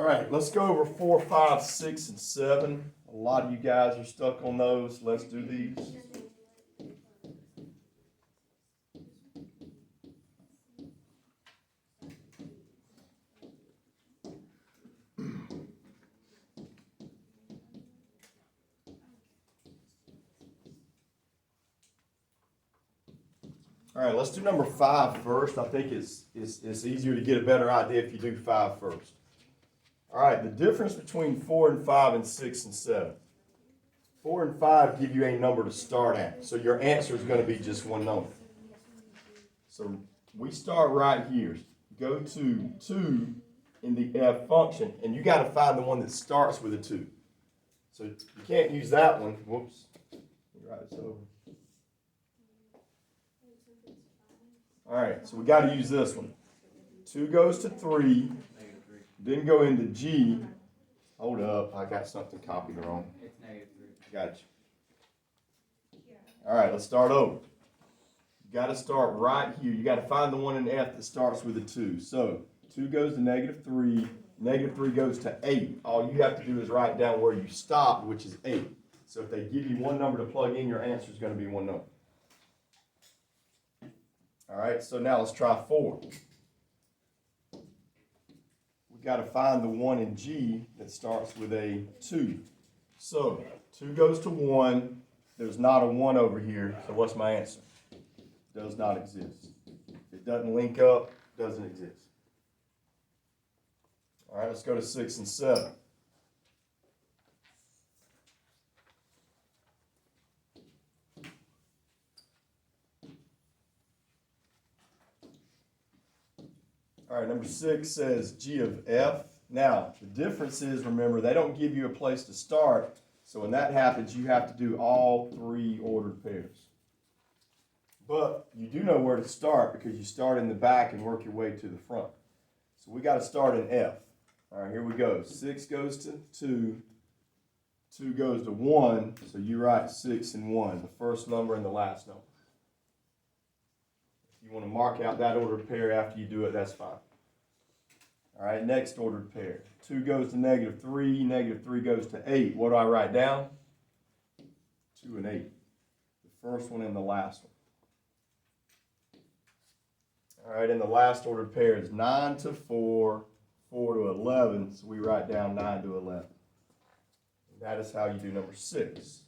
All right, let's go over 4, 5, 6, and 7. A lot of you guys are stuck on those. Let's do these. All right, let's do number 5 first. I think it's easier to get a better idea if you do 5 first. All right, the difference between 4 and 5 and 6 and 7. 4 and 5 give you a number to start at, so your answer is going to be just one number. So we start right here. Go to 2 in the f function, and you got to find the one that starts with a 2. So you can't use that one. Whoops. Let me write this over. All right, so we got to use this one. 2 goes to 3, then go into G. Hold up, I got something copied wrong. It's -3. Got you. All right, let's start over. You got to start right here. You got to find the one in F that starts with a 2. So 2 goes to -3. -3 goes to 8. All you have to do is write down where you stopped, which is 8. So if they give you one number to plug in, your answer is going to be one number. All right, so now let's try 4. We got to find the one in G that starts with a 2. So 2 goes to 1. There's not a 1 over here. So what's my answer? Does not exist. If it doesn't link up, doesn't exist. All right, let's go to 6 and 7. All right, number 6 says G of F. Now, the difference is, remember, they don't give you a place to start. So when that happens, you have to do all 3 ordered pairs. But you do know where to start because you start in the back and work your way to the front. So we got to start in F. All right, here we go. 6 goes to 2. 2 goes to 1. So you write 6 and 1, the first number and the last number. If you want to mark out that ordered pair after you do it, that's fine. All right, next ordered pair. 2 goes to -3. -3 goes to 8. What do I write down? 2 and 8. The first one and the last one. All right, and the last ordered pair is 9 to 4, 4 to 11. So we write down 9 to 11. And that is how you do number 6.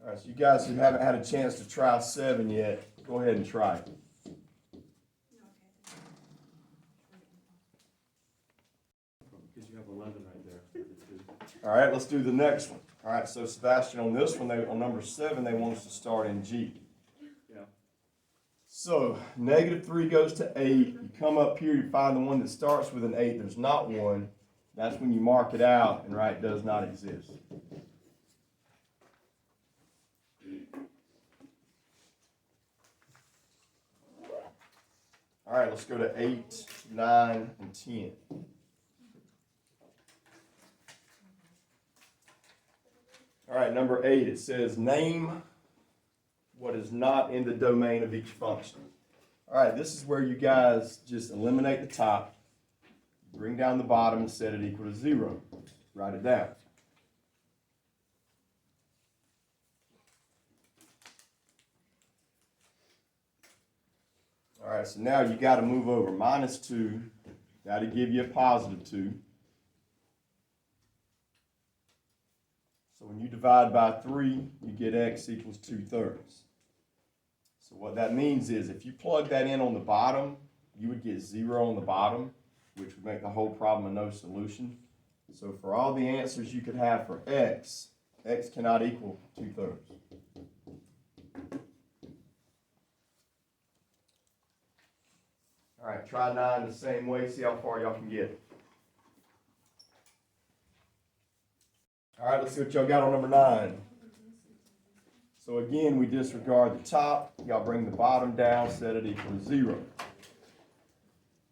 All right, so you guys who haven't had a chance to try 7 yet, go ahead and try it. Because you have 11 right there. All right, let's do the next one. All right, so Sebastian, on this one, on number 7, they want us to start in G. Yeah. So -3 goes to 8. You come up here, you find the one that starts with an 8. There's not one. That's when you mark it out and write does not exist. All right, let's go to 8, 9, and 10. All right, number 8, it says name what is not in the domain of each function. All right, this is where you guys just eliminate the top, bring down the bottom and set it equal to 0. Write it down. All right, so now you got to move over. -2, got to give you a +2. So when you divide by 3, you get x equals 2/3. So what that means is if you plug that in on the bottom, you would get 0 on the bottom, which would make the whole problem a no solution. So for all the answers you could have for x, x cannot equal 2/3. All right, try 9 the same way, see how far y'all can get. All right, let's see what y'all got on number 9. So again, we disregard the top. Y'all bring the bottom down, set it equal to 0.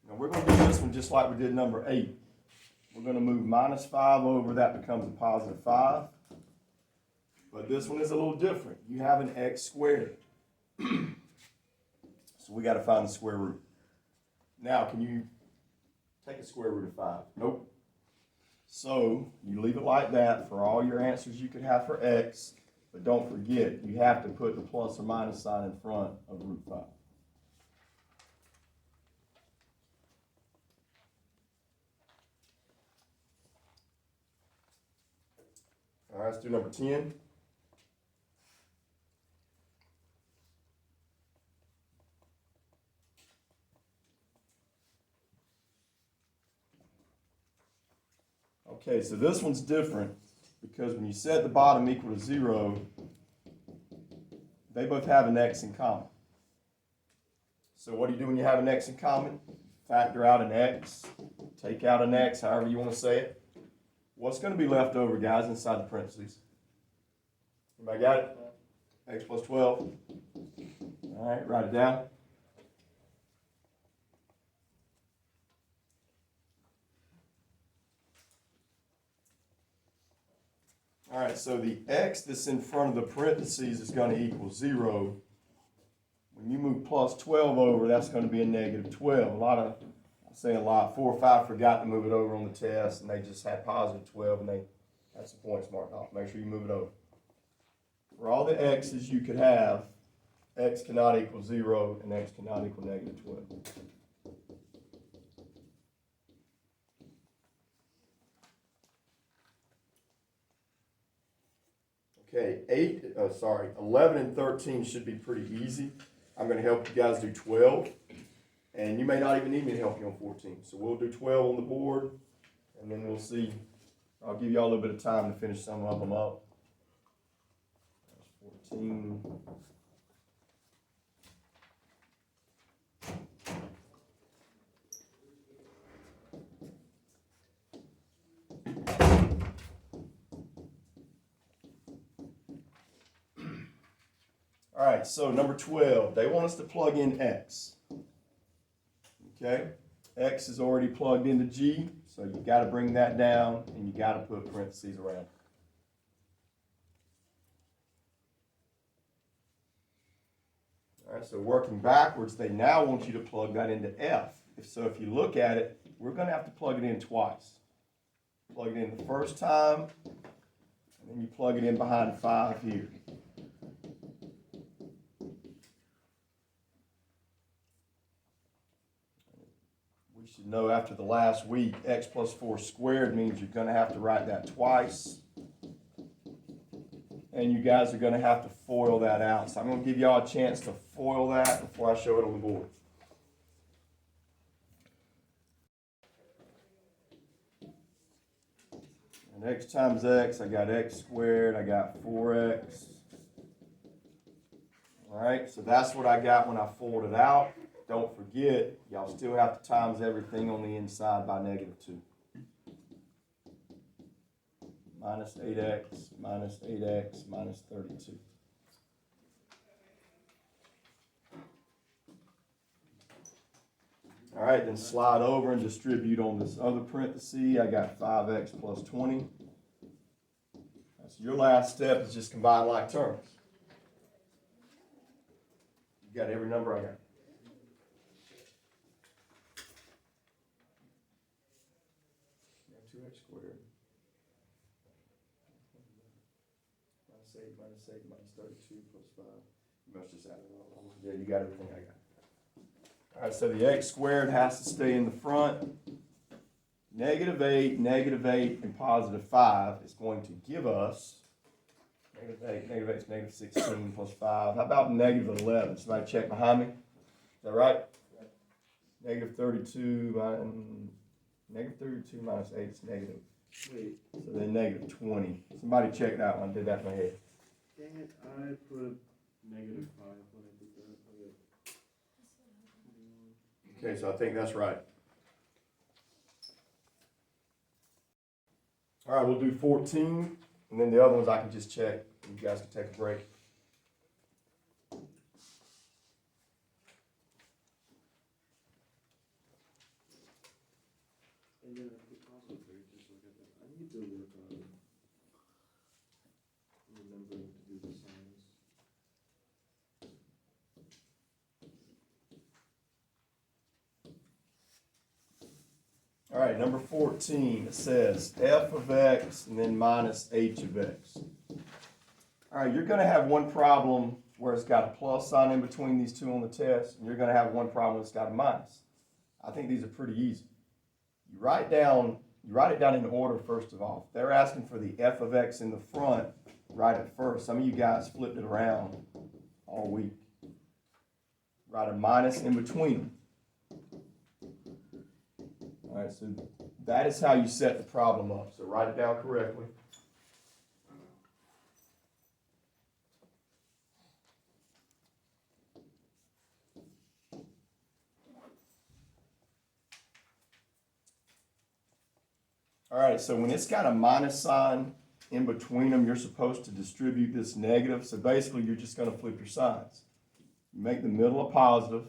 Now we're going to do this one just like we did number 8. We're going to move -5 over. That becomes a +5. But this one is a little different. You have an x squared. So we got to find the square root. Now, can you take a square root of 5? Nope. So you leave it like that for all your answers you could have for x, but don't forget, you have to put the plus or minus sign in front of root 5. All right, let's do number 10. Okay, so this one's different because when you set the bottom equal to 0, they both have an x in common. So what do you do when you have an x in common? Factor out an x, take out an x, however you want to say it. What's going to be left over, guys, inside the parentheses? Everybody got it? X plus 12. All right, write it down. All right, so the x that's in front of the parentheses is going to equal 0. When you move plus 12 over, that's going to be a negative 12. I say a lot, 4 or 5 forgot to move it over on the test, and they just had positive 12, and that's the points marked off. Make sure you move it over. For all the x's you could have, x cannot equal 0, and x cannot equal negative 12. Okay, 11 and 13 should be pretty easy. I'm going to help you guys do 12, and you may not even need me to help you on 14. So we'll do 12 on the board, and then we'll see. I'll give you all a little bit of time to finish some of them up. That's 14. All right, so number 12, they want us to plug in x. Okay, x is already plugged into G, so you got to bring that down, and you got to put parentheses around. All right, so working backwards, they now want you to plug that into F. So if you look at it, we're going to have to plug it in twice. Plug it in the first time, and then you plug it in behind 5 here. We should know after the last week, x plus 4 squared means you're going to have to write that twice. And you guys are going to have to FOIL that out. So I'm going to give y'all a chance to FOIL that before I show it on the board. And x times x, I got x squared, I got 4x. All right, so that's what I got when I FOILed it out. Don't forget, y'all still have to times everything on the inside by negative 2. Minus 8x, minus 8x, minus 32. All right, then slide over and distribute on this other parenthesis. I got 5x plus 20. That's your last step, is just combine like terms. You got every number I got. Squared. Minus 8, minus 8, minus 32 plus 5. You must just add it all. Yeah, you got everything I got. All right, so the x squared has to stay in the front. Negative 8, and positive 5 is going to give us negative 8 is negative 16 plus 5. How about negative 11? Somebody check behind me. Is that right? Negative 32 negative 32 minus 8 is negative. Wait, So then negative 20. Somebody check that one. I did that in my head. dang it, I put negative 5 when I did that. Okay, so I think that's right. All right, we'll do 14, and then the other ones I can just check. You guys can take a break. And then I could also just look at that. I need to work on remembering to do the signs. All right, number 14, it says f of x and then minus h of x. All right, you're gonna have one problem where it's got a plus sign in between these two on the test, and you're gonna have one problem that's got a minus. I think these are pretty easy. You write it down in order first of all. If they're asking for the f of x in the front, write it first. Some of you guys flipped it around all week. Write a minus in between them. All right, so that is how you set the problem up. So write it down correctly. All right, so when it's got a minus sign in between them, you're supposed to distribute this negative. So basically, you're just gonna flip your signs. You make the middle a positive.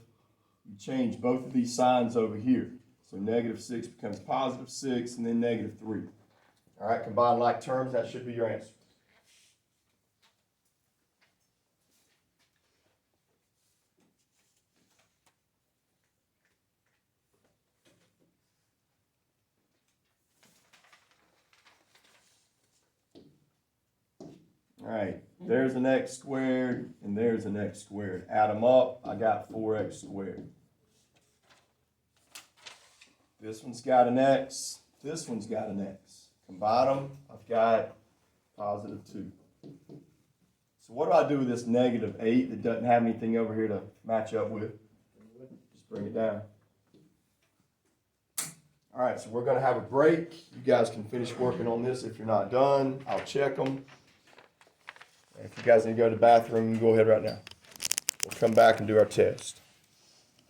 You change both of these signs over here. So -6 becomes +6, and then -3. All right, combine like terms, that should be your answer. All right, there's an x squared, and there's an x squared. Add them up, I got 4x squared. This one's got an x, this one's got an x. Combine them, I've got +2. So what do I do with this -8 that doesn't have anything over here to match up with? Just bring it down. All right, so we're gonna have a break. You guys can finish working on this if you're not done. I'll check them. If you guys need to go to the bathroom, you can go ahead right now. We'll come back and do our test.